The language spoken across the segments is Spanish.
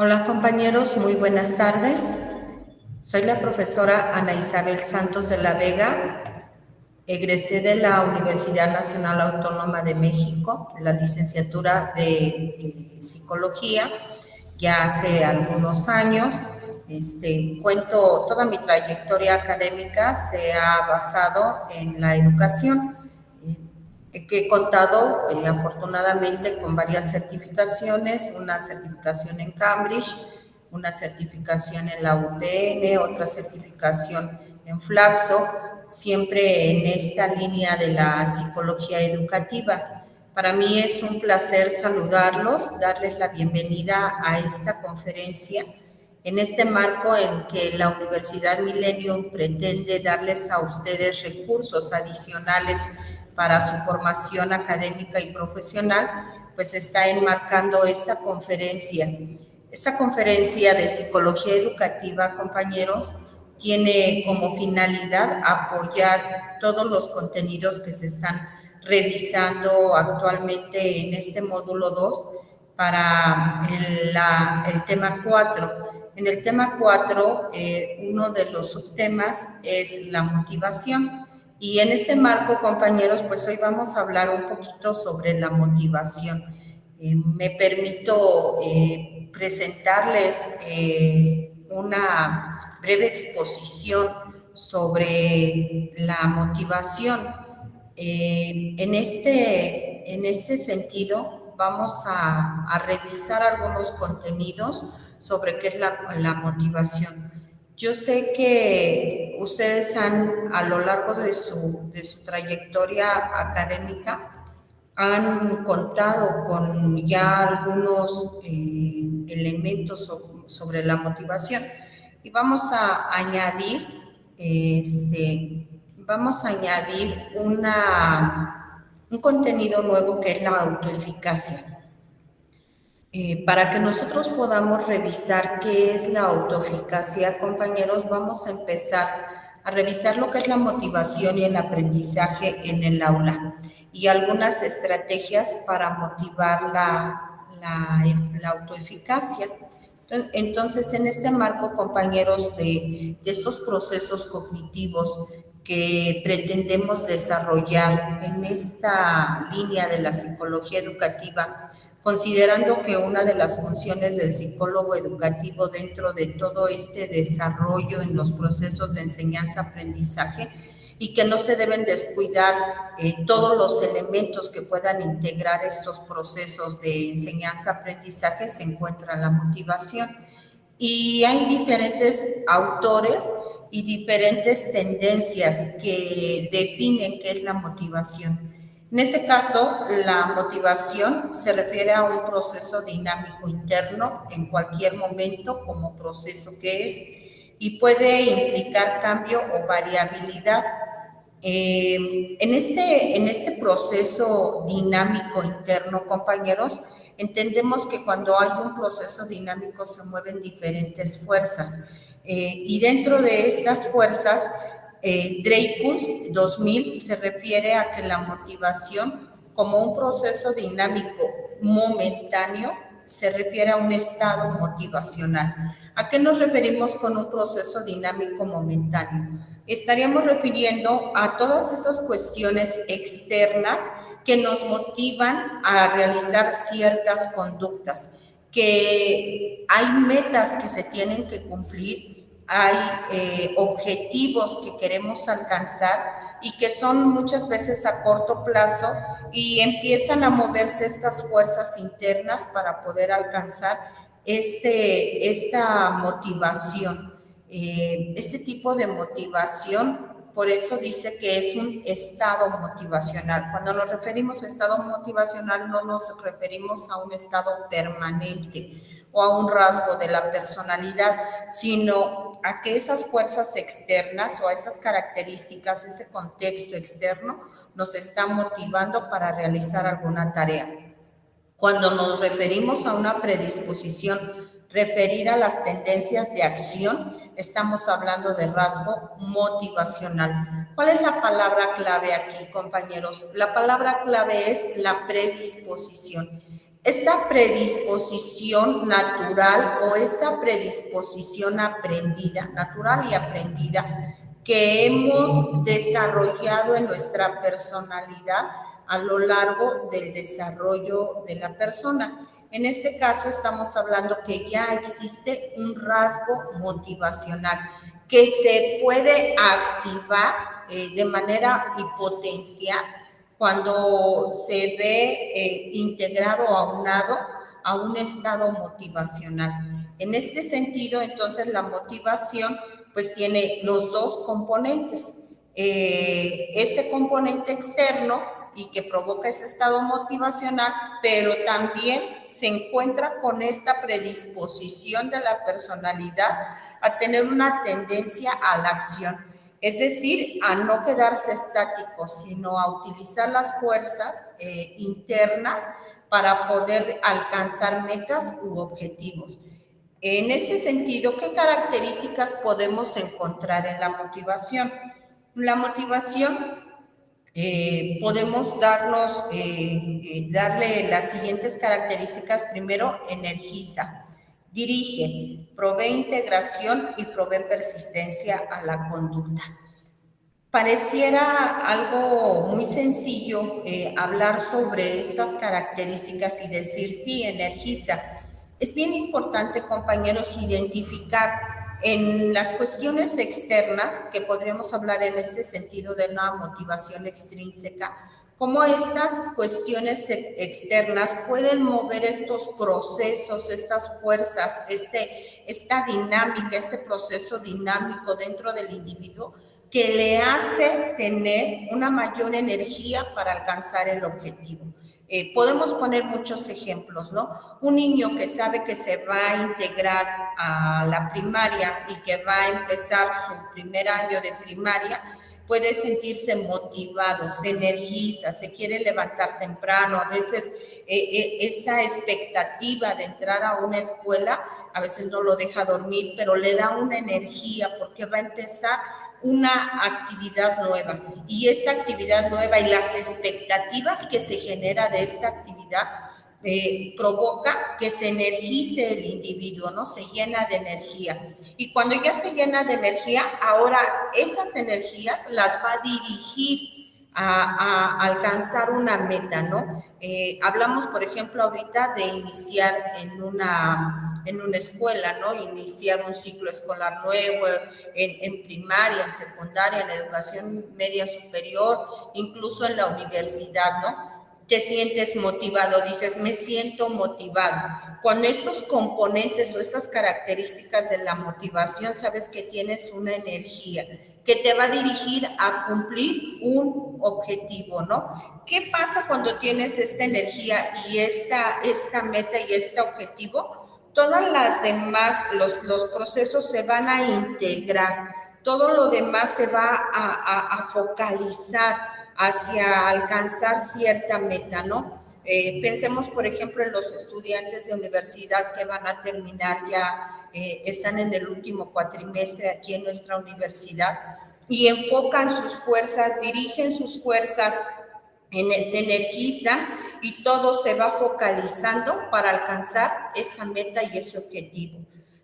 Hola compañeros, muy buenas tardes. Soy la profesora Ana Isabel Santos de la Vega, egresé de la Universidad Nacional Autónoma de México, la licenciatura de Psicología, ya hace algunos años. Cuento, toda mi trayectoria académica se ha basado en la educación, que he contado afortunadamente con varias certificaciones, una certificación en Cambridge, una certificación en la UPN, otra certificación en Flaxo, siempre en esta línea de la psicología educativa. Para mí es un placer saludarlos, darles la bienvenida a esta conferencia en este marco en que la Universidad Millennium pretende darles a ustedes recursos adicionales para su formación académica y profesional, pues está enmarcando esta conferencia. Esta conferencia de psicología educativa, compañeros, tiene como finalidad apoyar todos los contenidos que se están revisando actualmente en este módulo 2 para el tema 4. En el tema 4, uno de los subtemas es la motivación. Y en este marco, compañeros, pues hoy vamos a hablar un poquito sobre la motivación. Me permito presentarles una breve exposición sobre la motivación. En este sentido, vamos a revisar algunos contenidos sobre qué es la motivación. Yo sé que ustedes han, a lo largo de su trayectoria académica, han contado con ya algunos elementos sobre la motivación y vamos a añadir, un contenido nuevo que es la autoeficacia. Para que nosotros podamos revisar qué es la autoeficacia, compañeros, vamos a empezar a revisar lo que es la motivación y el aprendizaje en el aula y algunas estrategias para motivar la autoeficacia. Entonces, en este marco, compañeros, de estos procesos cognitivos que pretendemos desarrollar en esta línea de la psicología educativa, considerando que una de las funciones del psicólogo educativo dentro de todo este desarrollo en los procesos de enseñanza-aprendizaje y que no se deben descuidar todos los elementos que puedan integrar estos procesos de enseñanza-aprendizaje, se encuentra la motivación. Y hay diferentes autores y diferentes tendencias que definen qué es la motivación. En este caso, la motivación se refiere a un proceso dinámico interno en cualquier momento como proceso que es y puede implicar cambio o variabilidad. En este proceso dinámico interno, compañeros, entendemos que cuando hay un proceso dinámico se mueven diferentes fuerzas y dentro de estas fuerzas, Dreyfus 2000 se refiere a que la motivación como un proceso dinámico momentáneo se refiere a un estado motivacional. ¿A qué nos referimos con un proceso dinámico momentáneo? Estaríamos refiriendo a todas esas cuestiones externas que nos motivan a realizar ciertas conductas, que hay metas que se tienen que cumplir, hay objetivos que queremos alcanzar y que son muchas veces a corto plazo y empiezan a moverse estas fuerzas internas para poder alcanzar esta motivación. Este tipo de motivación, por eso dice que es un estado motivacional. Cuando nos referimos a estado motivacional no nos referimos a un estado permanente o a un rasgo de la personalidad, sino a que esas fuerzas externas o a esas características, ese contexto externo nos está motivando para realizar alguna tarea. Cuando nos referimos a una predisposición referida a las tendencias de acción, estamos hablando de rasgo motivacional. ¿Cuál es la palabra clave aquí, compañeros? La palabra clave es la predisposición. esta predisposición natural o esta predisposición aprendida, natural y aprendida, que hemos desarrollado en nuestra personalidad a lo largo del desarrollo de la persona. En este caso estamos hablando que ya existe un rasgo motivacional que se puede activar de manera y potenciar cuando se ve integrado o aunado a un estado motivacional. En este sentido, entonces, la motivación pues tiene los dos componentes. Este componente externo y que provoca ese estado motivacional, pero también se encuentra con esta predisposición de la personalidad a tener una tendencia a la acción. Es decir, a no quedarse estáticos, sino a utilizar las fuerzas internas para poder alcanzar metas u objetivos. En ese sentido, ¿qué características podemos encontrar en la motivación? La motivación podemos darle las siguientes características. Primero, energiza, dirige, provee integración y provee persistencia a la conducta. Pareciera algo muy sencillo hablar sobre estas características y decir, sí, energiza. Es bien importante, compañeros, identificar en las cuestiones externas, que podríamos hablar en este sentido de una motivación extrínseca, cómo estas cuestiones externas pueden mover estos procesos, estas fuerzas, esta dinámica, este proceso dinámico dentro del individuo, que le hace tener una mayor energía para alcanzar el objetivo. Podemos poner muchos ejemplos, ¿no? Un niño que sabe que se va a integrar a la primaria y que va a empezar su primer año de primaria, puede sentirse motivado, se energiza, se quiere levantar temprano. A veces esa expectativa de entrar a una escuela, a veces no lo deja dormir, pero le da una energía porque va a empezar una actividad nueva, y esta actividad nueva y las expectativas que se genera de esta actividad provoca que se energice el individuo, ¿no? Se llena de energía. Y cuando ya se llena de energía, ahora esas energías las va a dirigir a alcanzar una meta, ¿no? Hablamos, por ejemplo, ahorita de iniciar en una escuela, ¿no? Iniciar un ciclo escolar nuevo en primaria, en secundaria, en educación media superior, incluso en la universidad, ¿no? Te sientes motivado, dices, me siento motivado. Con estos componentes o estas características de la motivación, sabes que tienes una energía que te va a dirigir a cumplir un objetivo, ¿no? ¿Qué pasa cuando tienes esta energía y esta meta y este objetivo? Todas las demás, los procesos se van a integrar, todo lo demás se va a focalizar hacia alcanzar cierta meta, ¿no? Pensemos, por ejemplo, en los estudiantes de universidad que van a terminar ya, están en el último cuatrimestre aquí en nuestra universidad y enfocan sus fuerzas, dirigen sus fuerzas, se energizan y todo se va focalizando para alcanzar esa meta y ese objetivo.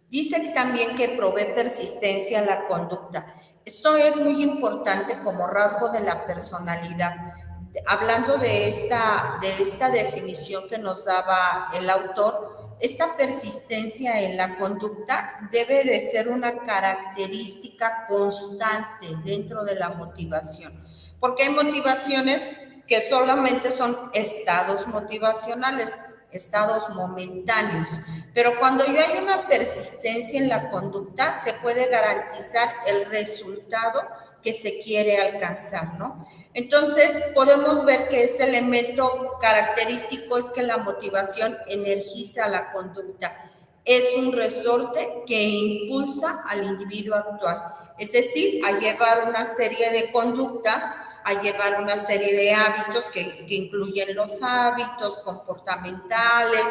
Dice también que provee persistencia a la conducta. Esto es muy importante como rasgo de la personalidad. Hablando de esta definición que nos daba el autor, esta persistencia en la conducta debe de ser una característica constante dentro de la motivación, porque hay motivaciones que solamente son estados motivacionales, estados momentáneos, pero cuando ya hay una persistencia en la conducta, se puede garantizar el resultado que se quiere alcanzar, ¿no? Entonces, podemos ver que este elemento característico es que la motivación energiza la conducta. Es un resorte que impulsa al individuo a actuar, es decir, a llevar una serie de conductas, a llevar una serie de hábitos que incluyen los hábitos comportamentales,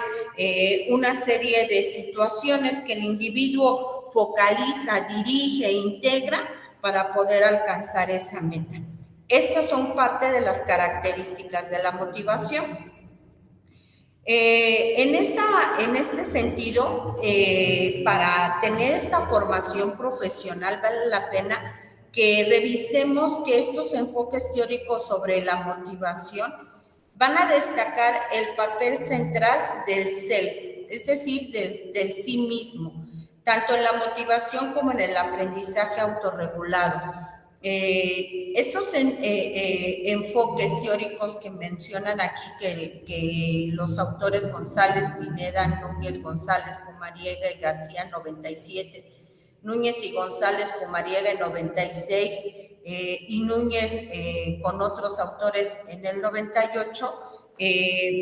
una serie de situaciones que el individuo focaliza, dirige e integra para poder alcanzar esa meta. Estas son parte de las características de la motivación. En este sentido, para tener esta formación profesional vale la pena que revisemos que estos enfoques teóricos sobre la motivación van a destacar el papel central del self, es decir, del sí mismo, tanto en la motivación como en el aprendizaje autorregulado. Estos enfoques teóricos que mencionan aquí, que los autores González, Pineda, Núñez, González, Pumariega y García, 97, Núñez y González, Pumariega en 96, y Núñez con otros autores en el 98,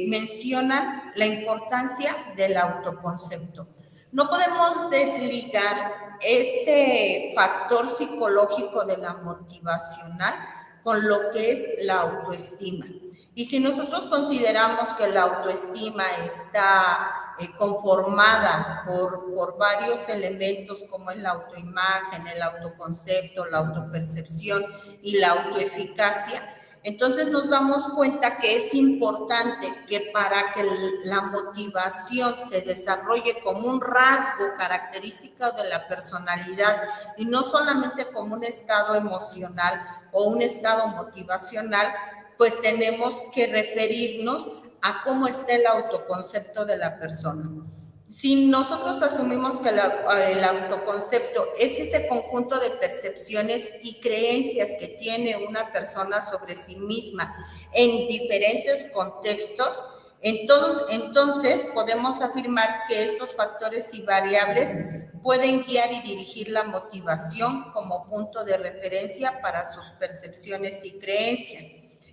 mencionan la importancia del autoconcepto. No podemos desligar este factor psicológico de la motivacional con lo que es la autoestima. Y si nosotros consideramos que la autoestima está conformada por varios elementos como es la autoimagen, el autoconcepto, la autopercepción y la autoeficacia, entonces nos damos cuenta que es importante que para que la motivación se desarrolle como un rasgo característico de la personalidad y no solamente como un estado emocional o un estado motivacional, pues tenemos que referirnos a cómo está el autoconcepto de la persona. Si nosotros asumimos que el autoconcepto es ese conjunto de percepciones y creencias que tiene una persona sobre sí misma en diferentes contextos, entonces podemos afirmar que estos factores y variables pueden guiar y dirigir la motivación como punto de referencia para sus percepciones y creencias.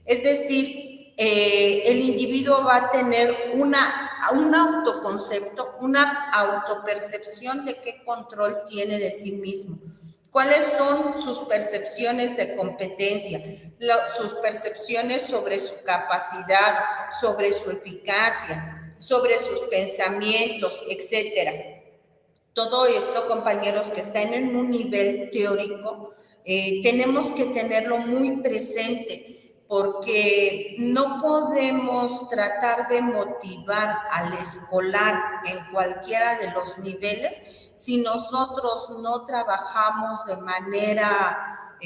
Es decir, el individuo va a tener un autoconcepto, una autopercepción de qué control tiene de sí mismo. ¿Cuáles son sus percepciones de competencia? Sus percepciones sobre su capacidad, sobre su eficacia, sobre sus pensamientos, etcétera. Todo esto, compañeros, que están en un nivel teórico, tenemos que tenerlo muy presente, porque no podemos tratar de motivar al escolar en cualquiera de los niveles si nosotros no trabajamos de manera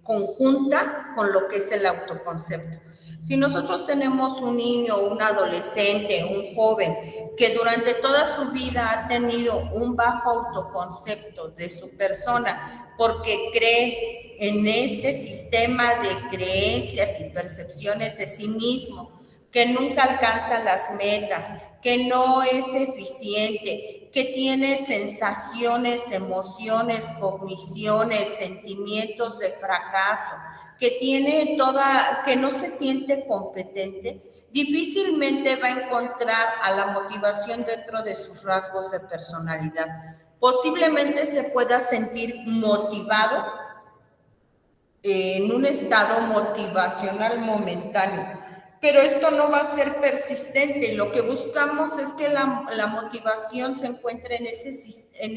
conjunta con lo que es el autoconcepto. Si nosotros tenemos un niño, un adolescente, un joven que durante toda su vida ha tenido un bajo autoconcepto de su persona porque cree en este sistema de creencias y percepciones de sí mismo, que nunca alcanza las metas, que no es eficiente, que tiene sensaciones, emociones, cogniciones, sentimientos de fracaso, que no se siente competente, difícilmente va a encontrar a la motivación dentro de sus rasgos de personalidad. Posiblemente se pueda sentir motivado en un estado motivacional momentáneo, pero esto no va a ser persistente. Lo que buscamos es que la motivación se encuentre en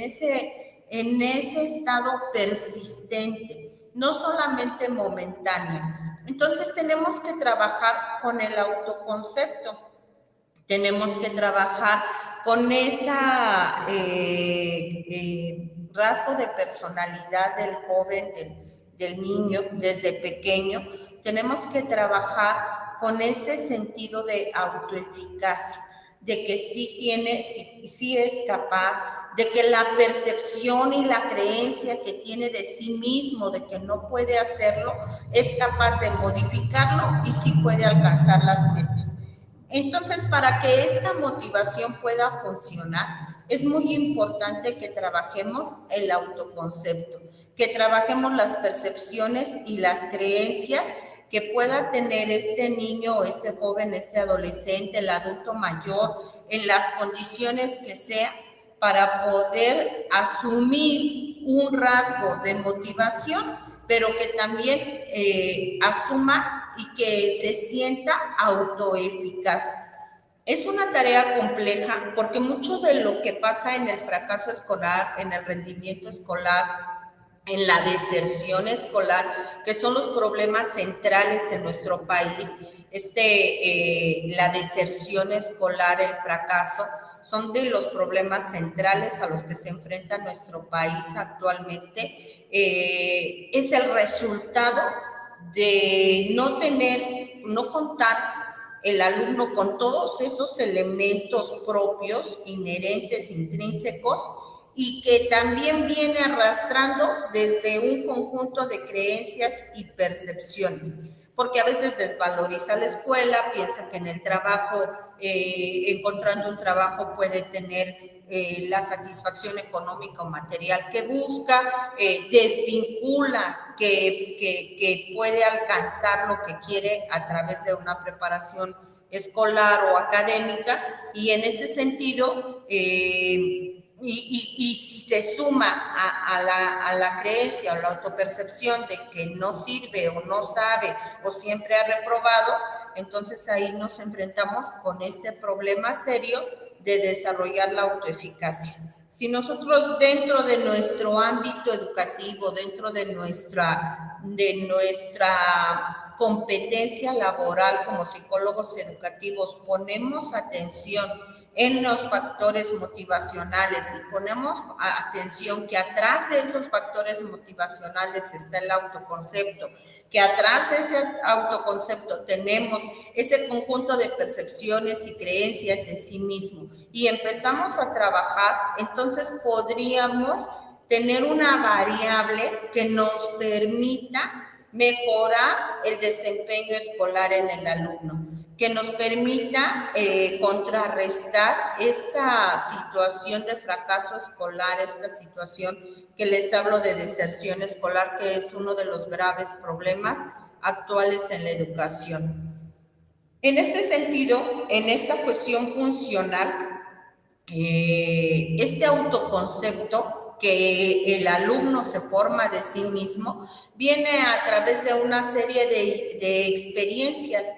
ese estado persistente, no solamente momentáneo. Entonces tenemos que trabajar con el autoconcepto, tenemos que trabajar con esa rasgo de personalidad del joven, del niño, desde pequeño. Tenemos que trabajar con ese sentido de autoeficacia, de que sí es capaz, de que la percepción y la creencia que tiene de sí mismo, de que no puede hacerlo, es capaz de modificarlo y sí puede alcanzar las metas. Entonces, para que esta motivación pueda funcionar, es muy importante que trabajemos el autoconcepto, que trabajemos las percepciones y las creencias que pueda tener este niño, este joven, este adolescente, el adulto mayor, en las condiciones que sea, para poder asumir un rasgo de motivación, pero que también asuma y que se sienta autoeficaz. Es una tarea compleja porque mucho de lo que pasa en el fracaso escolar, en el rendimiento escolar, en la deserción escolar, que son los problemas centrales en nuestro país. La deserción escolar, el fracaso, son de los problemas centrales a los que se enfrenta nuestro país actualmente. Es el resultado de no contar el alumno con todos esos elementos propios, inherentes, intrínsecos, y que también viene arrastrando desde un conjunto de creencias y percepciones, porque a veces desvaloriza la escuela, piensa que en el trabajo, encontrando un trabajo puede tener la satisfacción económica o material que busca, desvincula que puede alcanzar lo que quiere a través de una preparación escolar o académica, y en ese sentido, y si se suma a la creencia o la autopercepción de que no sirve o no sabe o siempre ha reprobado, entonces ahí nos enfrentamos con este problema serio de desarrollar la autoeficacia. Si nosotros dentro de nuestro ámbito educativo, dentro de nuestra competencia laboral como psicólogos educativos, ponemos atención en los factores motivacionales y ponemos atención que atrás de esos factores motivacionales está el autoconcepto, que atrás de ese autoconcepto tenemos ese conjunto de percepciones y creencias de sí mismo, y empezamos a trabajar, entonces podríamos tener una variable que nos permita mejorar el desempeño escolar en el alumno, que nos permita contrarrestar esta situación de fracaso escolar, esta situación que les hablo de deserción escolar, que es uno de los graves problemas actuales en la educación. En este sentido, en esta cuestión funcional, este autoconcepto que el alumno se forma de sí mismo viene a través de una serie de experiencias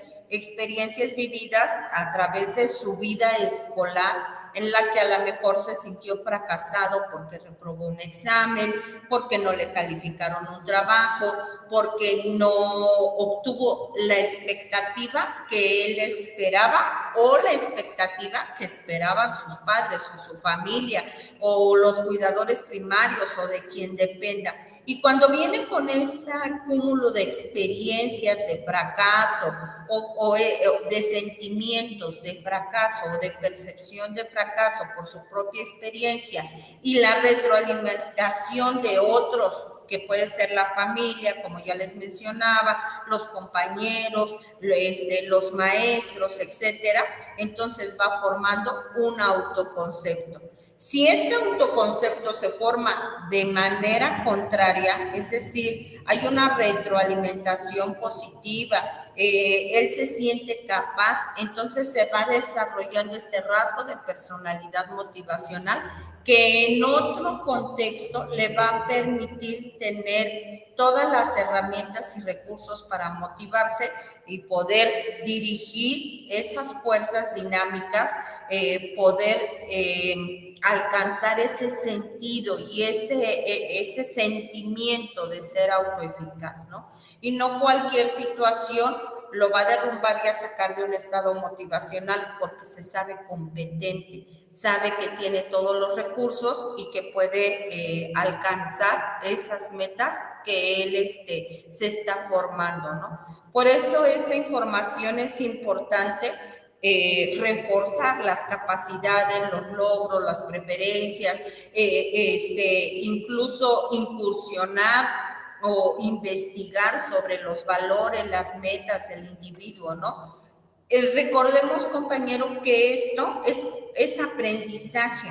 vividas a través de su vida escolar, en la que a lo mejor se sintió fracasado porque reprobó un examen, porque no le calificaron un trabajo, porque no obtuvo la expectativa que él esperaba o la expectativa que esperaban sus padres o su familia o los cuidadores primarios o de quien dependa. Y cuando viene con este acúmulo de experiencias de fracaso o de sentimientos de fracaso o de percepción de fracaso por su propia experiencia y la retroalimentación de otros, que puede ser la familia, como ya les mencionaba, los compañeros, los maestros, etcétera, entonces va formando un autoconcepto. Si este autoconcepto se forma de manera contraria, es decir, hay una retroalimentación positiva, él se siente capaz, entonces se va desarrollando este rasgo de personalidad motivacional que en otro contexto le va a permitir tener todas las herramientas y recursos para motivarse y poder dirigir esas fuerzas dinámicas, poder alcanzar ese sentido y ese sentimiento de ser autoeficaz, ¿no? Y no cualquier situación lo va a derrumbar y a sacar de un estado motivacional, porque se sabe competente, sabe que tiene todos los recursos y que puede alcanzar esas metas que él se está formando, ¿no? Por eso esta información es importante, reforzar las capacidades, los logros, las preferencias, incluso incursionar o investigar sobre los valores, las metas del individuo, ¿no? Recordemos, compañero, que esto es aprendizaje.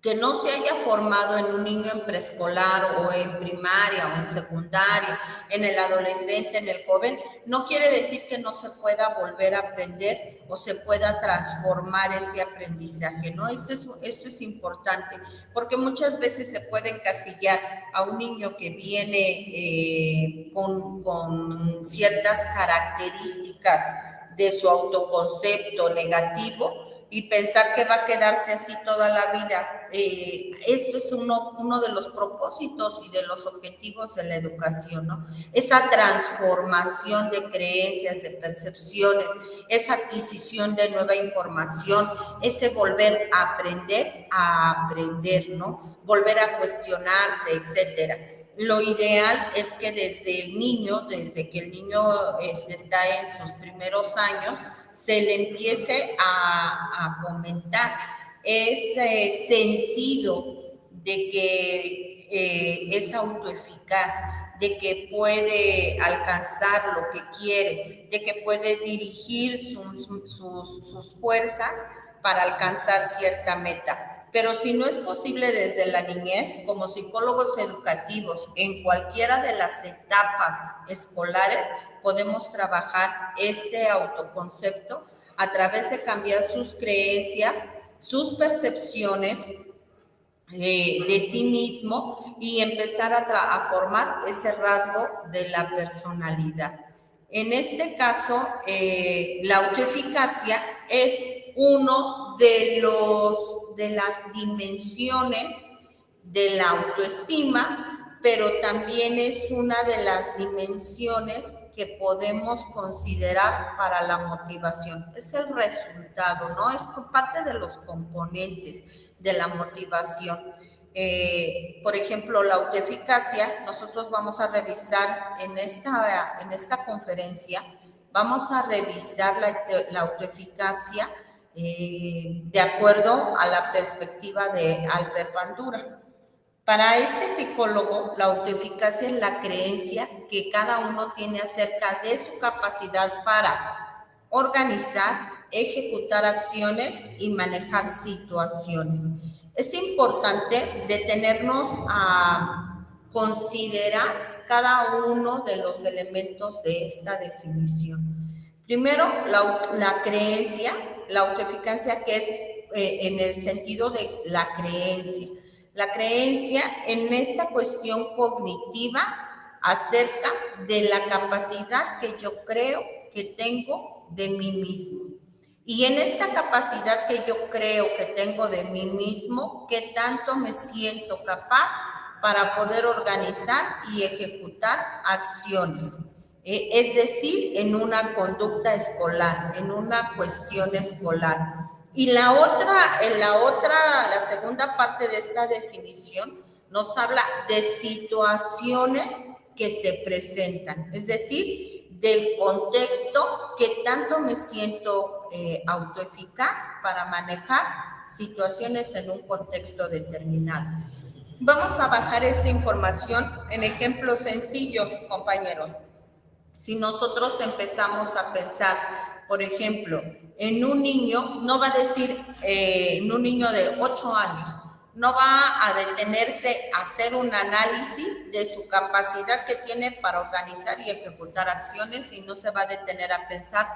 Que no se haya formado en un niño en preescolar o en primaria o en secundaria, en el adolescente, en el joven, no quiere decir que no se pueda volver a aprender o se pueda transformar ese aprendizaje, ¿no? Esto es importante, porque muchas veces se puede encasillar a un niño que viene con ciertas características de su autoconcepto negativo, y pensar que va a quedarse así toda la vida. Esto es uno de los propósitos y de los objetivos de la educación, ¿no? Esa transformación de creencias, de percepciones, esa adquisición de nueva información, ese volver a aprender, ¿no? Volver a cuestionarse, etcétera. Lo ideal es que desde que el niño está en sus primeros años, se le empiece a fomentar ese sentido de que es autoeficaz, de que puede alcanzar lo que quiere, de que puede dirigir sus fuerzas para alcanzar cierta meta. Pero si no es posible desde la niñez, como psicólogos educativos, en cualquiera de las etapas escolares, podemos trabajar este autoconcepto a través de cambiar sus creencias, sus percepciones de sí mismo y empezar a formar ese rasgo de la personalidad. En este caso, la autoeficacia es uno de las dimensiones de la autoestima, pero también es una de las dimensiones que podemos considerar para la motivación. Es el resultado, ¿no? Es parte de los componentes de la motivación. Por ejemplo, la autoeficacia, nosotros vamos a revisar en esta conferencia, vamos a revisar la autoeficacia de acuerdo a la perspectiva de Albert Bandura. Para este psicólogo, la autoeficacia es la creencia que cada uno tiene acerca de su capacidad para organizar, ejecutar acciones y manejar situaciones. Es importante detenernos a considerar cada uno de los elementos de esta definición. Primero, la creencia, la autoeficacia, que es en el sentido de la creencia. La creencia en esta cuestión cognitiva acerca de la capacidad que yo creo que tengo de mí mismo. Y en esta capacidad que yo creo que tengo de mí mismo, ¿qué tanto me siento capaz para poder organizar y ejecutar acciones? Es decir, en una conducta escolar, en una cuestión escolar. Y la segunda parte de esta definición nos habla de situaciones que se presentan, es decir, del contexto que tanto me siento autoeficaz para manejar situaciones en un contexto determinado. Vamos a bajar esta información en ejemplos sencillos, compañeros. Si nosotros empezamos a pensar, por ejemplo, en un niño, no va a decir, en un niño de 8 años, no va a detenerse a hacer un análisis de su capacidad que tiene para organizar y ejecutar acciones y no se va a detener a pensar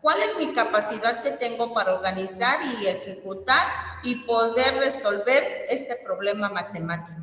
cuál es mi capacidad que tengo para organizar y ejecutar y poder resolver este problema matemático.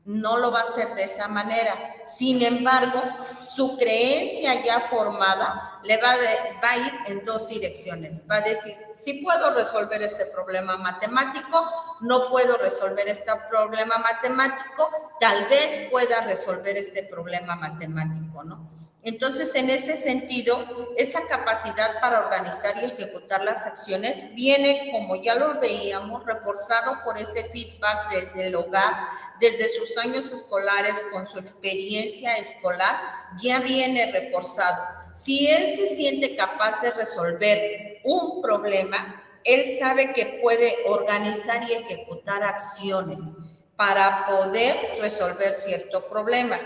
No lo va a hacer de esa manera. Sin embargo, su creencia ya formada le va a ir en dos direcciones. Va a decir, sí puedo resolver este problema matemático, no puedo resolver este problema matemático, tal vez pueda resolver este problema matemático, ¿no? Entonces, en ese sentido, esa capacidad para organizar y ejecutar las acciones viene, como ya lo veíamos, reforzado por ese feedback desde el hogar, desde sus años escolares, con su experiencia escolar, ya viene reforzado. Si él se siente capaz de resolver un problema, él sabe que puede organizar y ejecutar acciones para poder resolver cierto problema.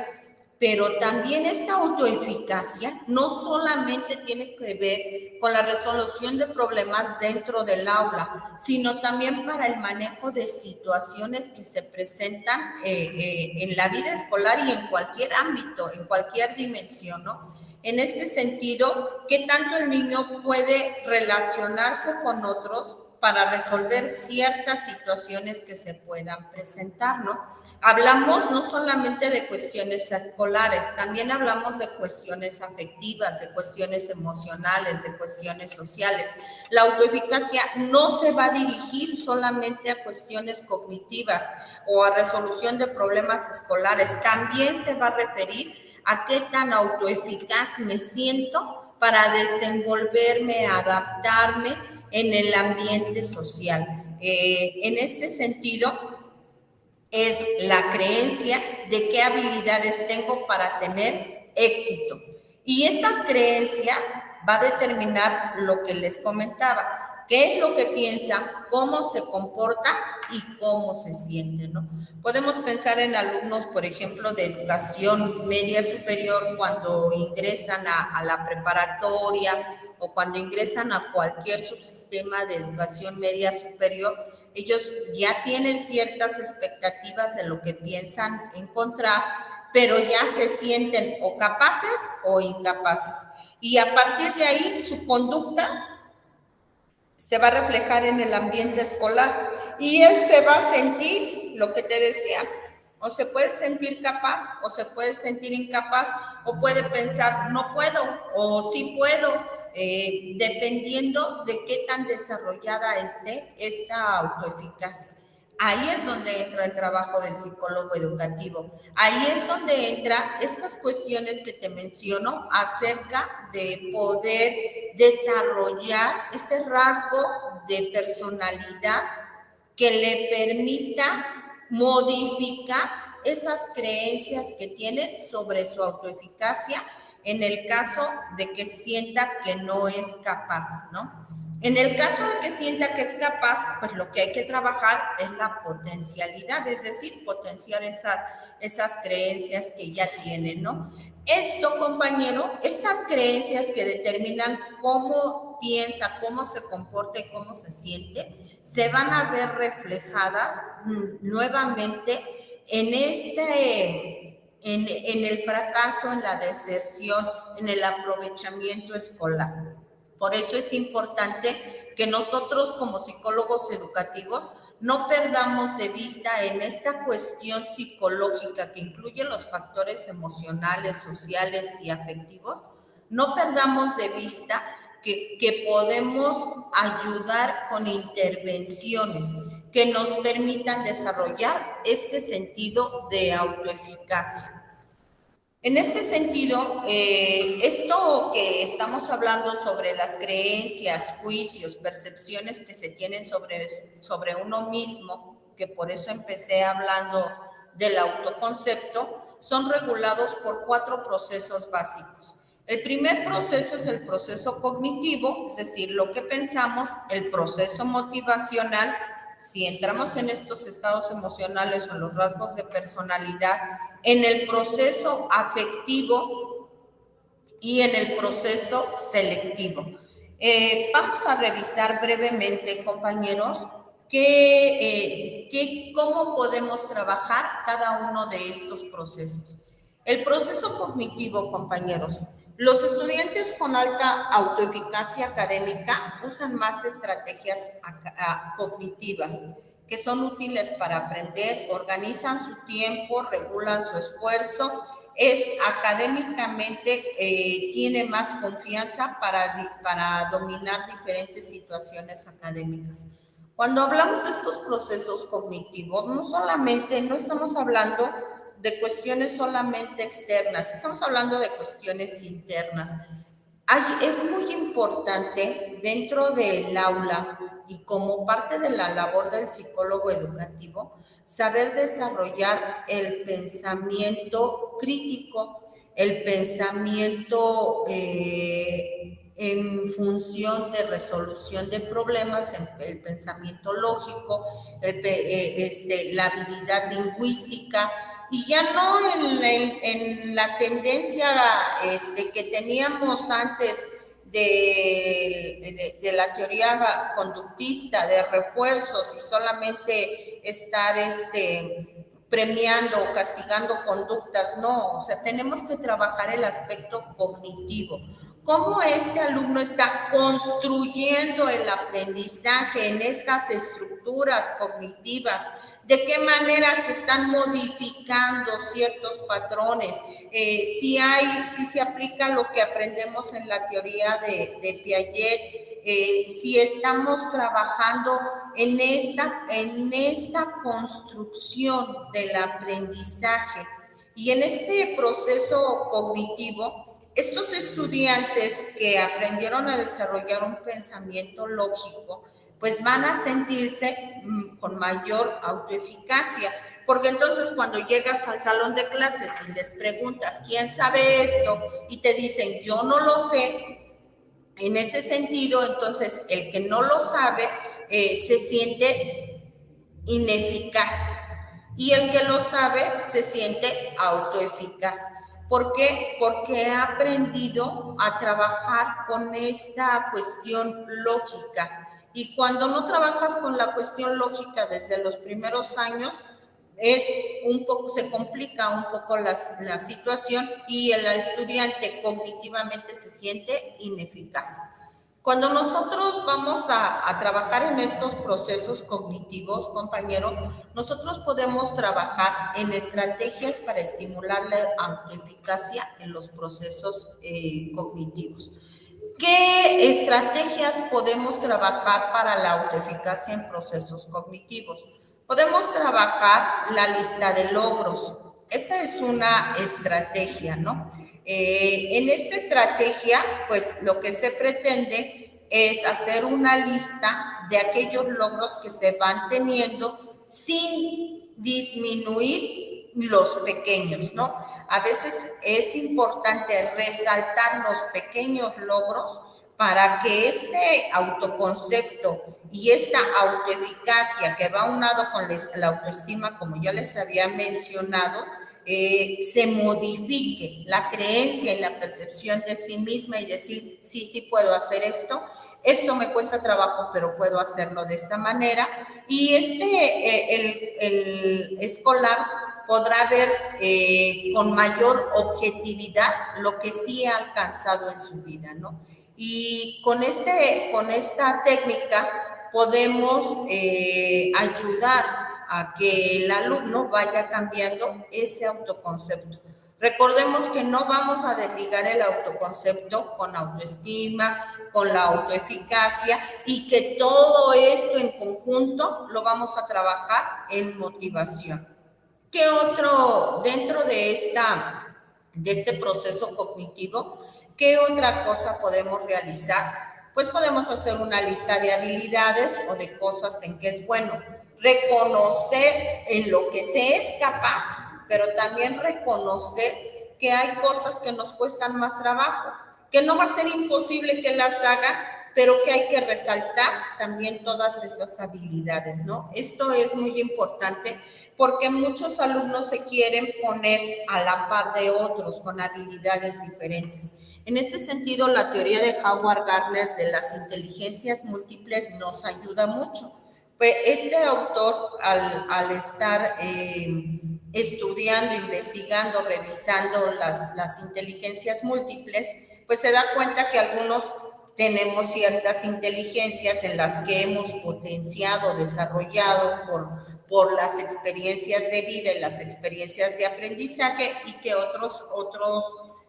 Pero también esta autoeficacia no solamente tiene que ver con la resolución de problemas dentro del aula, sino también para el manejo de situaciones que se presentan en la vida escolar y en cualquier ámbito, en cualquier dimensión, ¿no? En este sentido, ¿qué tanto el niño puede relacionarse con otros para resolver ciertas situaciones que se puedan presentar, ¿no? Hablamos no solamente de cuestiones escolares, también hablamos de cuestiones afectivas, de cuestiones emocionales, de cuestiones sociales. La autoeficacia no se va a dirigir solamente a cuestiones cognitivas o a resolución de problemas escolares, también se va a referir a qué tan autoeficaz me siento para desenvolverme, adaptarme en el ambiente social. En este sentido, es la creencia de qué habilidades tengo para tener éxito. Y estas creencias va a determinar lo que les comentaba, qué es lo que piensan, cómo se comporta y cómo se sienten, ¿no? Podemos pensar en alumnos, por ejemplo, de educación media superior cuando ingresan a la preparatoria o cuando ingresan a cualquier subsistema de educación media superior. Ellos ya tienen ciertas expectativas de lo que piensan encontrar, pero ya se sienten o capaces o incapaces. Y a partir de ahí, su conducta se va a reflejar en el ambiente escolar y él se va a sentir, lo que te decía, o se puede sentir capaz o se puede sentir incapaz o puede pensar no puedo o sí puedo, dependiendo de qué tan desarrollada esté esta autoeficacia. Ahí es donde entra el trabajo del psicólogo educativo. Ahí es donde entra estas cuestiones que te menciono acerca de poder desarrollar este rasgo de personalidad que le permita modificar esas creencias que tiene sobre su autoeficacia en el caso de que sienta que no es capaz, ¿no? En el caso de que sienta que es capaz, pues lo que hay que trabajar es la potencialidad, es decir, potenciar esas creencias que ya tienen, ¿no? Esto, compañero, estas creencias que determinan cómo piensa, cómo se comporta y cómo se siente, se van a ver reflejadas nuevamente en el fracaso, en la deserción, en el aprovechamiento escolar. Por eso es importante que nosotros como psicólogos educativos no perdamos de vista en esta cuestión psicológica que incluye los factores emocionales, sociales y afectivos, no perdamos de vista que podemos ayudar con intervenciones que nos permitan desarrollar este sentido de autoeficacia. En este sentido, esto que estamos hablando sobre las creencias, juicios, percepciones que se tienen sobre uno mismo, que por eso empecé hablando del autoconcepto, son regulados por 4 procesos básicos. El primer proceso es el proceso cognitivo, es decir, lo que pensamos, el proceso motivacional. Si entramos en estos estados emocionales o en los rasgos de personalidad, en el proceso afectivo y en el proceso selectivo. Vamos a revisar brevemente, compañeros, cómo podemos trabajar cada uno de estos procesos. El proceso cognitivo, compañeros. Los estudiantes con alta autoeficacia académica usan más estrategias cognitivas que son útiles para aprender, organizan su tiempo, regulan su esfuerzo, académicamente tiene más confianza para dominar diferentes situaciones académicas. Cuando hablamos de estos procesos cognitivos, no estamos hablando de cuestiones solamente externas, estamos hablando de cuestiones internas. Es muy importante dentro del aula y como parte de la labor del psicólogo educativo, saber desarrollar el pensamiento crítico, el pensamiento en función de resolución de problemas, el pensamiento lógico, la habilidad lingüística, y ya no en la tendencia que teníamos antes de la teoría conductista, de refuerzos y solamente estar premiando o castigando conductas. No, o sea, tenemos que trabajar el aspecto cognitivo. cómo este alumno está construyendo el aprendizaje en estas estructuras cognitivas, de qué manera se están modificando ciertos patrones, si se aplica lo que aprendemos en la teoría de Piaget, si estamos trabajando en esta construcción del aprendizaje. Y en este proceso cognitivo, estos estudiantes que aprendieron a desarrollar un pensamiento lógico, pues van a sentirse con mayor autoeficacia, porque entonces cuando llegas al salón de clases y les preguntas, ¿quién sabe esto? Y te dicen, yo no lo sé. En ese sentido, entonces, el que no lo sabe se siente ineficaz y el que lo sabe se siente autoeficaz. ¿Por qué? Porque ha aprendido a trabajar con esta cuestión lógica. Y cuando no trabajas con la cuestión lógica desde los primeros años, se complica un poco la situación y el estudiante cognitivamente se siente ineficaz. Cuando nosotros vamos a trabajar en estos procesos cognitivos, compañero, nosotros podemos trabajar en estrategias para estimular la autoeficacia en los procesos cognitivos. ¿Qué estrategias podemos trabajar para la autoeficacia en procesos cognitivos? Podemos trabajar la lista de logros. Esa es una estrategia, ¿no? En esta estrategia, pues lo que se pretende es hacer una lista de aquellos logros que se van teniendo sin disminuir los pequeños, ¿no? A veces es importante resaltar los pequeños logros para que este autoconcepto y esta autoeficacia que va unado con la autoestima, como ya les había mencionado, se modifique la creencia y la percepción de sí misma y decir, sí, sí puedo hacer esto me cuesta trabajo, pero puedo hacerlo de esta manera. Y el escolar podrá ver con mayor objetividad lo que sí ha alcanzado en su vida, ¿no? Y con esta técnica podemos ayudar a que el alumno vaya cambiando ese autoconcepto. Recordemos que no vamos a desligar el autoconcepto con autoestima, con la autoeficacia y que todo esto en conjunto lo vamos a trabajar en motivación. ¿Qué otro, dentro de este proceso cognitivo, qué otra cosa podemos realizar? Pues podemos hacer una lista de habilidades o de cosas en que es bueno. Reconocer en lo que se es capaz, pero también reconocer que hay cosas que nos cuestan más trabajo, que no va a ser imposible que las hagan, pero que hay que resaltar también todas esas habilidades, ¿no? Esto es muy importante porque muchos alumnos se quieren poner a la par de otros con habilidades diferentes. En ese sentido, la teoría de Howard Gardner de las inteligencias múltiples nos ayuda mucho. Pues este autor, al estar estudiando, investigando, revisando las inteligencias múltiples, pues se da cuenta que algunos tenemos ciertas inteligencias en las que hemos potenciado, desarrollado por las experiencias de vida y las experiencias de aprendizaje y que otros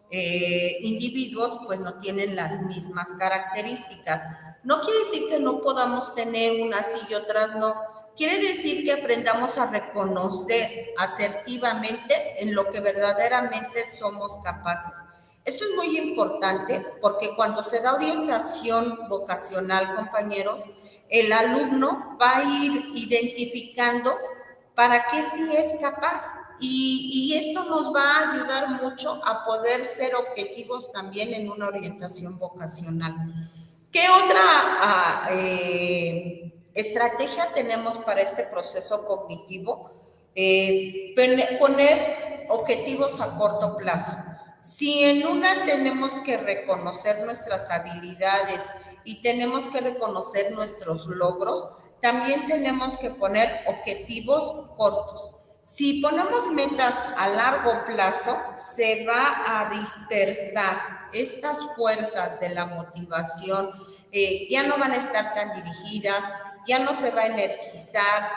individuos pues no tienen las mismas características. No quiere decir que no podamos tener unas y otras no. Quiere decir que aprendamos a reconocer asertivamente en lo que verdaderamente somos capaces. Esto es muy importante porque cuando se da orientación vocacional, compañeros, el alumno va a ir identificando para qué sí es capaz y esto nos va a ayudar mucho a poder ser objetivos también en una orientación vocacional. ¿Qué otra estrategia tenemos para este proceso cognitivo? Poner objetivos a corto plazo. Si en una tenemos que reconocer nuestras habilidades y tenemos que reconocer nuestros logros, también tenemos que poner objetivos cortos. Si ponemos metas a largo plazo, se va a dispersar estas fuerzas de la motivación, ya no van a estar tan dirigidas, ya no se va a energizar,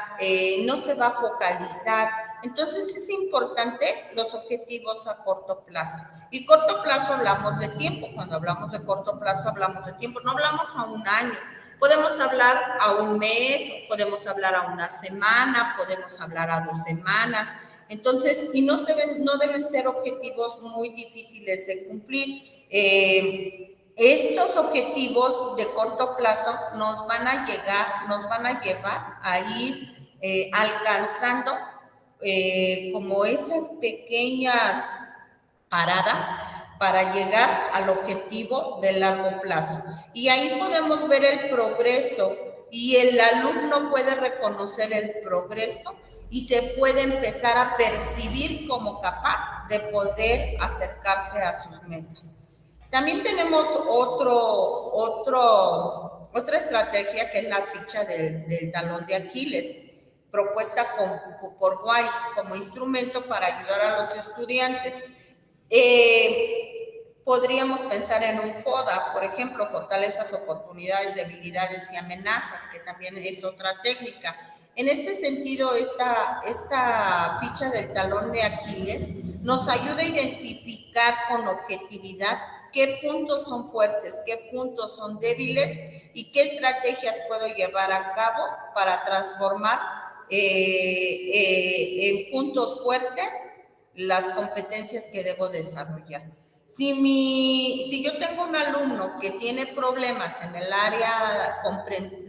no se va a focalizar. Entonces es importante los objetivos a corto plazo. Y corto plazo hablamos de tiempo. Cuando hablamos de corto plazo hablamos de tiempo. No hablamos a un año. Podemos hablar a un mes, podemos hablar a una semana, podemos hablar a 2 semanas. Entonces, y no deben ser objetivos muy difíciles de cumplir. Estos objetivos de corto plazo nos van a llevar a ir alcanzando como esas pequeñas paradas para llegar al objetivo de largo plazo. Y ahí podemos ver el progreso y el alumno puede reconocer el progreso y se puede empezar a percibir como capaz de poder acercarse a sus metas. También tenemos otra estrategia que es la ficha del talón de Aquiles, propuesta por White como instrumento para ayudar a los estudiantes. Podríamos pensar en un FODA, por ejemplo, fortalezas, oportunidades, debilidades y amenazas, que también es otra técnica. En este sentido, esta ficha del talón de Aquiles nos ayuda a identificar con objetividad qué puntos son fuertes, qué puntos son débiles y qué estrategias puedo llevar a cabo para transformar en puntos fuertes las competencias que debo desarrollar. Si yo tengo un alumno que tiene problemas en el área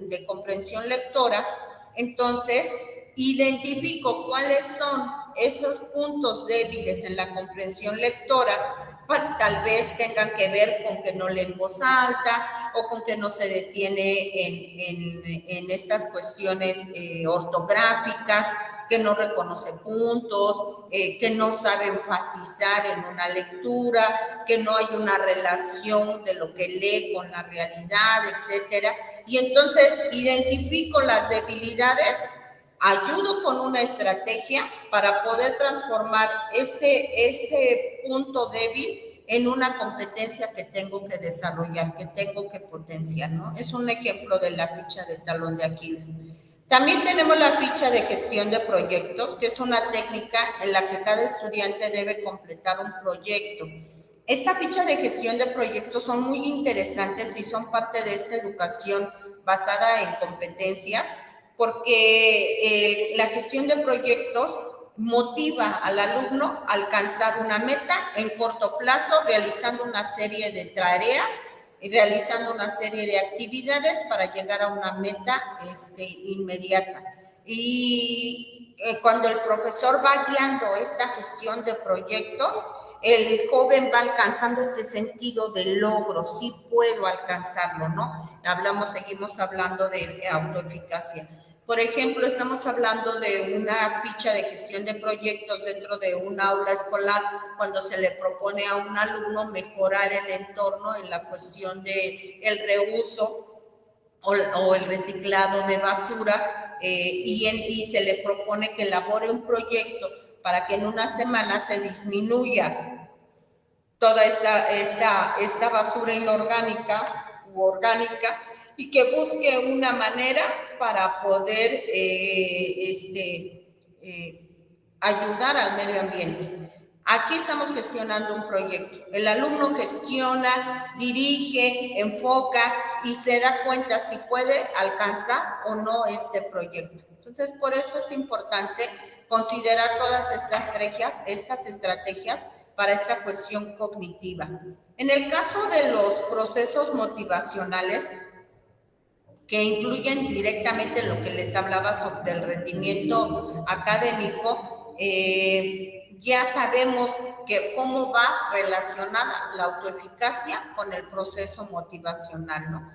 de comprensión lectora, entonces identifico cuáles son esos puntos débiles en la comprensión lectora. Tal vez tengan que ver con que no lee en voz alta o con que no se detiene en estas cuestiones ortográficas, que no reconoce puntos, que no sabe enfatizar en una lectura, que no hay una relación de lo que lee con la realidad, etcétera. Y entonces identifico las debilidades, ayudo con una estrategia para poder transformar ese punto débil en una competencia que tengo que desarrollar, que tengo que potenciar, ¿no? Es un ejemplo de la ficha de talón de Aquiles. También tenemos la ficha de gestión de proyectos, que es una técnica en la que cada estudiante debe completar un proyecto. Esta ficha de gestión de proyectos son muy interesantes y son parte de esta educación basada en competencias, porque la gestión de proyectos motiva al alumno a alcanzar una meta en corto plazo, realizando una serie de tareas y realizando una serie de actividades para llegar a una meta inmediata. Y cuando el profesor va guiando esta gestión de proyectos, el joven va alcanzando este sentido de logro, sí puedo alcanzarlo, ¿no? Seguimos hablando de autoeficacia. Por ejemplo, estamos hablando de una ficha de gestión de proyectos dentro de un aula escolar, cuando se le propone a un alumno mejorar el entorno en la cuestión del reuso o el reciclado de basura, y se le propone que elabore un proyecto para que en una semana se disminuya toda esta basura inorgánica u orgánica, y que busque una manera para poder ayudar al medio ambiente. Aquí estamos gestionando un proyecto. El alumno gestiona, dirige, enfoca y se da cuenta si puede alcanzar o no este proyecto. Entonces, por eso es importante considerar todas estas estrategias para esta cuestión cognitiva. En el caso de los procesos motivacionales, que influyen directamente en lo que les hablaba sobre el rendimiento académico, ya sabemos cómo va relacionada la autoeficacia con el proceso motivacional, ¿no?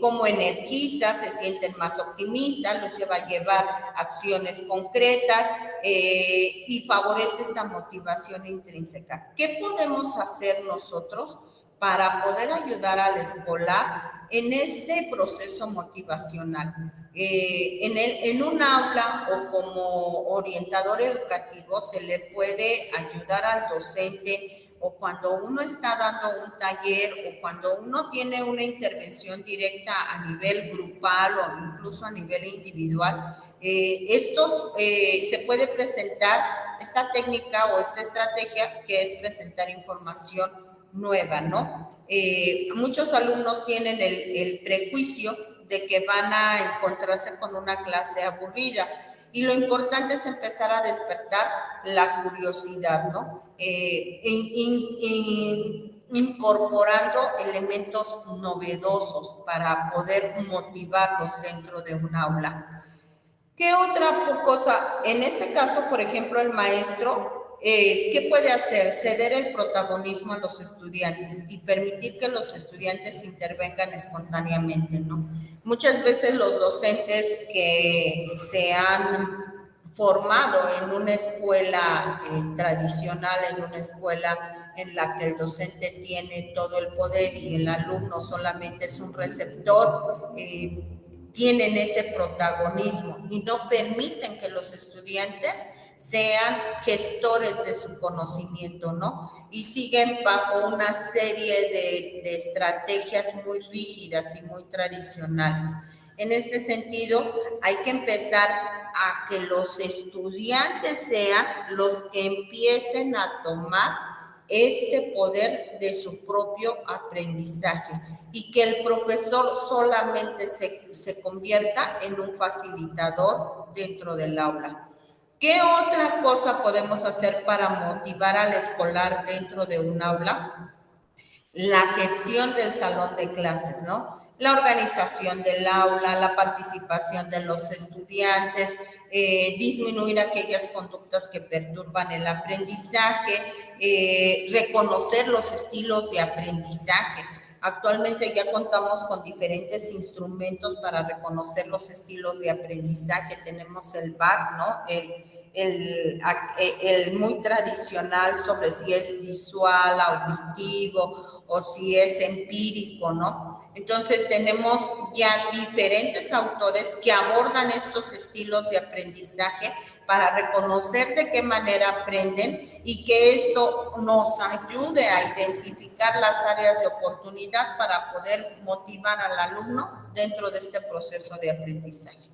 Cómo energiza, se sienten más optimistas, los lleva a llevar acciones concretas y favorece esta motivación intrínseca. ¿Qué podemos hacer nosotros para poder ayudar al escolar en este proceso motivacional. En un aula o como orientador educativo se le puede ayudar al docente, o cuando uno está dando un taller o cuando uno tiene una intervención directa a nivel grupal o incluso a nivel individual, se puede presentar esta técnica o esta estrategia que es presentar información nueva, ¿no? Muchos alumnos tienen el prejuicio de que van a encontrarse con una clase aburrida, y lo importante es empezar a despertar la curiosidad, ¿no? Incorporando elementos novedosos para poder motivarlos dentro de un aula. ¿Qué otra cosa? En este caso, por ejemplo, el maestro, ¿qué puede hacer? Ceder el protagonismo a los estudiantes y permitir que los estudiantes intervengan espontáneamente, ¿no? Muchas veces los docentes que se han formado en una escuela tradicional, en una escuela en la que el docente tiene todo el poder y el alumno solamente es un receptor, tienen ese protagonismo y no permiten que los estudiantes sean gestores de su conocimiento, ¿no? Y siguen bajo una serie de estrategias muy rígidas y muy tradicionales. En ese sentido, hay que empezar a que los estudiantes sean los que empiecen a tomar este poder de su propio aprendizaje y que el profesor solamente se convierta en un facilitador dentro del aula. ¿Qué otra cosa podemos hacer para motivar al escolar dentro de un aula? La gestión del salón de clases, ¿no? La organización del aula, la participación de los estudiantes, disminuir aquellas conductas que perturban el aprendizaje, reconocer los estilos de aprendizaje. Actualmente ya contamos con diferentes instrumentos para reconocer los estilos de aprendizaje. Tenemos el BAC, ¿no? El muy tradicional sobre si es visual, auditivo o si es empírico, ¿no? Entonces tenemos ya diferentes autores que abordan estos estilos de aprendizaje para reconocer de qué manera aprenden y que esto nos ayude a identificar las áreas de oportunidad para poder motivar al alumno dentro de este proceso de aprendizaje.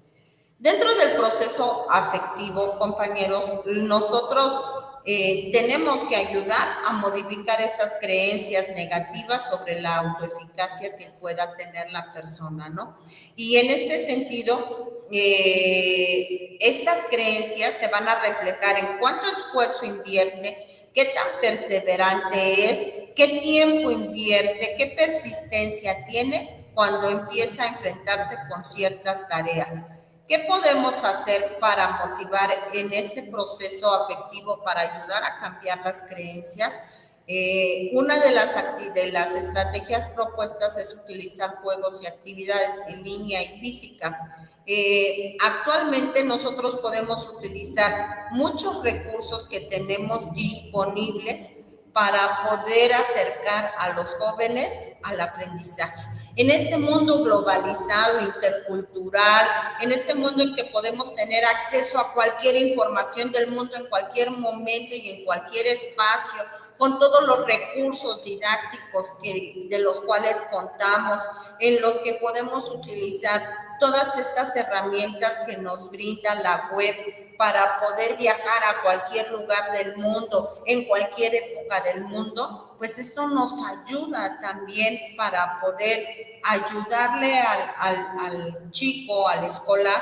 Dentro del proceso afectivo, compañeros, nosotros tenemos que ayudar a modificar esas creencias negativas sobre la autoeficacia que pueda tener la persona, ¿no? Y en este sentido, estas creencias se van a reflejar en cuánto esfuerzo invierte, qué tan perseverante es, qué tiempo invierte, qué persistencia tiene cuando empieza a enfrentarse con ciertas tareas. ¿Qué podemos hacer para motivar en este proceso afectivo para ayudar a cambiar las creencias? Una de las estrategias propuestas es utilizar juegos y actividades en línea y físicas. Actualmente nosotros podemos utilizar muchos recursos que tenemos disponibles para poder acercar a los jóvenes al aprendizaje. En este mundo globalizado, intercultural, en este mundo en que podemos tener acceso a cualquier información del mundo en cualquier momento y en cualquier espacio, con todos los recursos didácticos de los cuales contamos, en los que podemos utilizar todas estas herramientas que nos brinda la web para poder viajar a cualquier lugar del mundo, en cualquier época del mundo, pues esto nos ayuda también para poder ayudarle al chico, al escolar,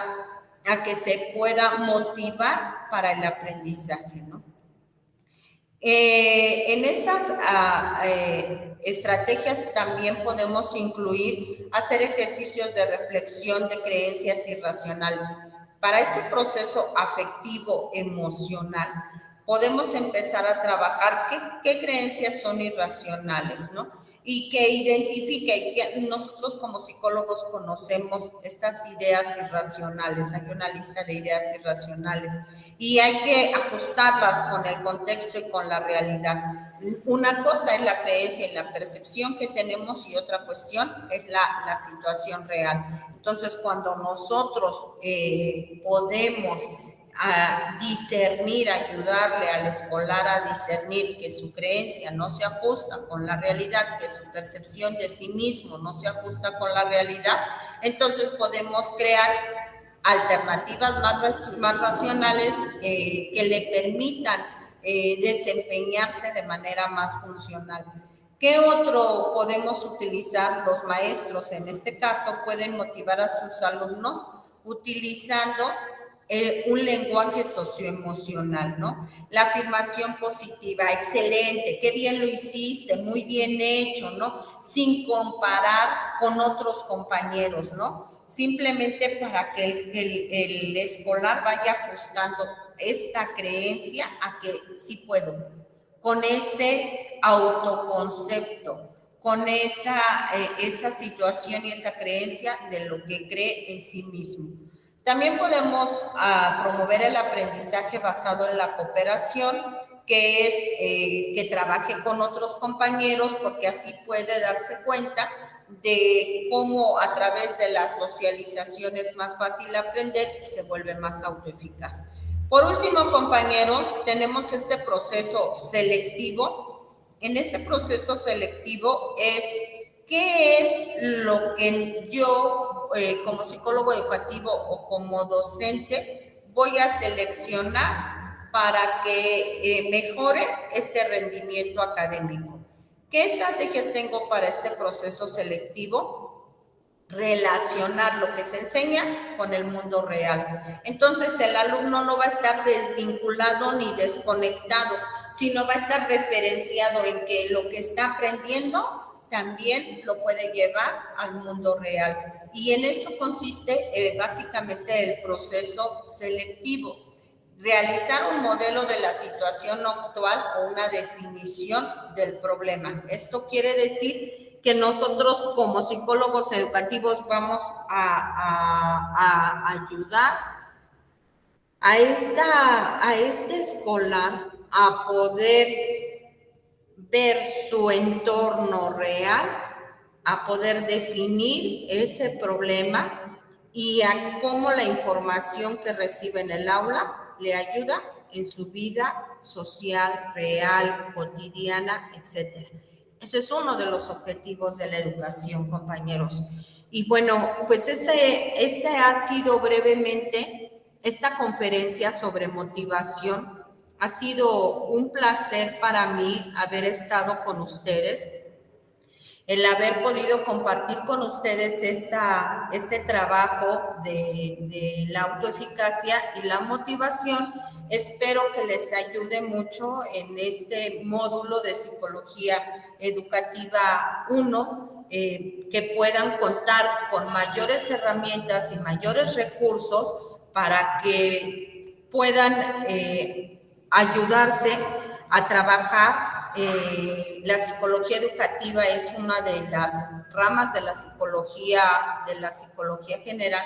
a que se pueda motivar para el aprendizaje, ¿no? En estas estrategias también podemos incluir hacer ejercicios de reflexión de creencias irracionales. Para este proceso afectivo emocional podemos empezar a trabajar qué creencias son irracionales, ¿no? Y que identifique, y que nosotros como psicólogos conocemos estas ideas irracionales. Hay una lista de ideas irracionales y hay que ajustarlas con el contexto y con la realidad. Una cosa es la creencia y la percepción que tenemos y otra cuestión es la situación real. Entonces, cuando nosotros podemos discernir, ayudarle al escolar a discernir que su creencia no se ajusta con la realidad, que su percepción de sí mismo no se ajusta con la realidad, entonces podemos crear alternativas más racionales que le permitan desempeñarse de manera más funcional. ¿Qué otro podemos utilizar? Los maestros, en este caso, pueden motivar a sus alumnos utilizando un lenguaje socioemocional, ¿no? La afirmación positiva, excelente, qué bien lo hiciste, muy bien hecho, ¿no? Sin comparar con otros compañeros, ¿no? Simplemente para que el escolar vaya ajustando esta creencia a que sí puedo, con este autoconcepto, con esa situación y esa creencia de lo que cree en sí mismo. También podemos promover el aprendizaje basado en la cooperación, que es que trabaje con otros compañeros, porque así puede darse cuenta de cómo a través de la socialización es más fácil aprender y se vuelve más autoeficaz. Por último, compañeros, tenemos este proceso selectivo. En este proceso selectivo es qué es lo que yo como psicólogo educativo o como docente voy a seleccionar para que mejore este rendimiento académico. ¿Qué estrategias tengo para este proceso selectivo? Relacionar lo que se enseña con el mundo real. Entonces el alumno no va a estar desvinculado ni desconectado, sino va a estar referenciado en que lo que está aprendiendo también lo puede llevar al mundo real. Y en eso consiste básicamente el proceso selectivo. Realizar un modelo de la situación actual o una definición del problema. Esto quiere decir que nosotros como psicólogos educativos vamos a ayudar a este escolar a poder ver su entorno real, a poder definir ese problema y a cómo la información que recibe en el aula le ayuda en su vida social, real, cotidiana, etc. Ese es uno de los objetivos de la educación, compañeros. Y bueno, pues este ha sido brevemente esta conferencia sobre motivación. Ha sido un placer para mí haber estado con ustedes, el haber podido compartir con ustedes este trabajo de la autoeficacia y la motivación. Espero que les ayude mucho en este módulo de Psicología Educativa 1, que puedan contar con mayores herramientas y mayores recursos para que puedan ayudarse a trabajar. La psicología educativa es una de las ramas de la psicología general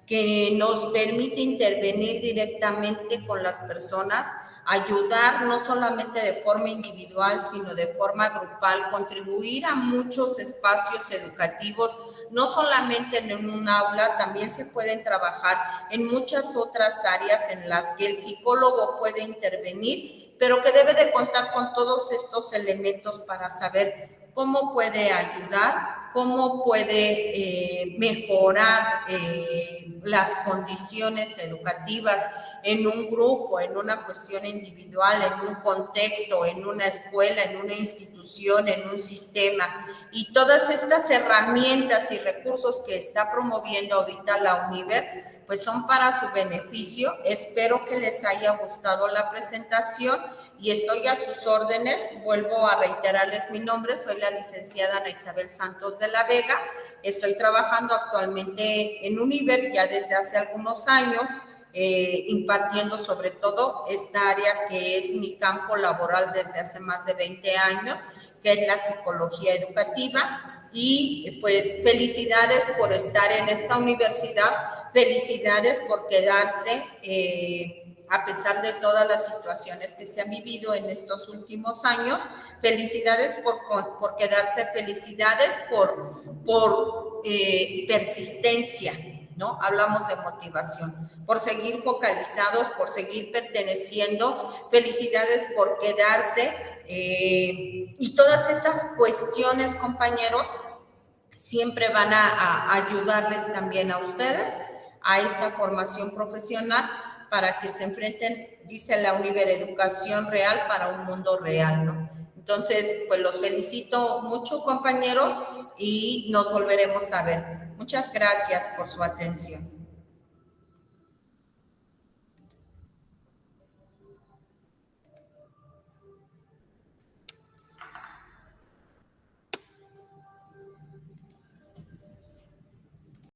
que nos permite intervenir directamente con las personas, ayudar no solamente de forma individual, sino de forma grupal, contribuir a muchos espacios educativos, no solamente en un aula, también se pueden trabajar en muchas otras áreas en las que el psicólogo puede intervenir, pero que debe de contar con todos estos elementos para saber cómo puede ayudar, cómo puede mejorar las condiciones educativas en un grupo, en una cuestión individual, en un contexto, en una escuela, en una institución, en un sistema. Y todas estas herramientas y recursos que está promoviendo ahorita la UNIVER, pues son para su beneficio. Espero que les haya gustado la presentación y estoy a sus órdenes. Vuelvo a reiterarles mi nombre, soy la licenciada Ana Isabel Santos de la Vega. Estoy trabajando actualmente en UNIVER ya desde hace algunos años, impartiendo sobre todo esta área que es mi campo laboral desde hace más de 20 años, que es la psicología educativa. Y pues felicidades por estar en esta universidad, felicidades por quedarse a pesar de todas las situaciones que se han vivido en estos últimos años. Felicidades por quedarse, felicidades por persistencia, ¿no? Hablamos de motivación, por seguir focalizados, por seguir perteneciendo. Felicidades por quedarse, y todas estas cuestiones, compañeros, siempre van a ayudarles también a ustedes a esta formación profesional para que se enfrenten, dice la Univereducación Real, para un mundo real, ¿no? Entonces, pues los felicito mucho, compañeros, y nos volveremos a ver. Muchas gracias por su atención.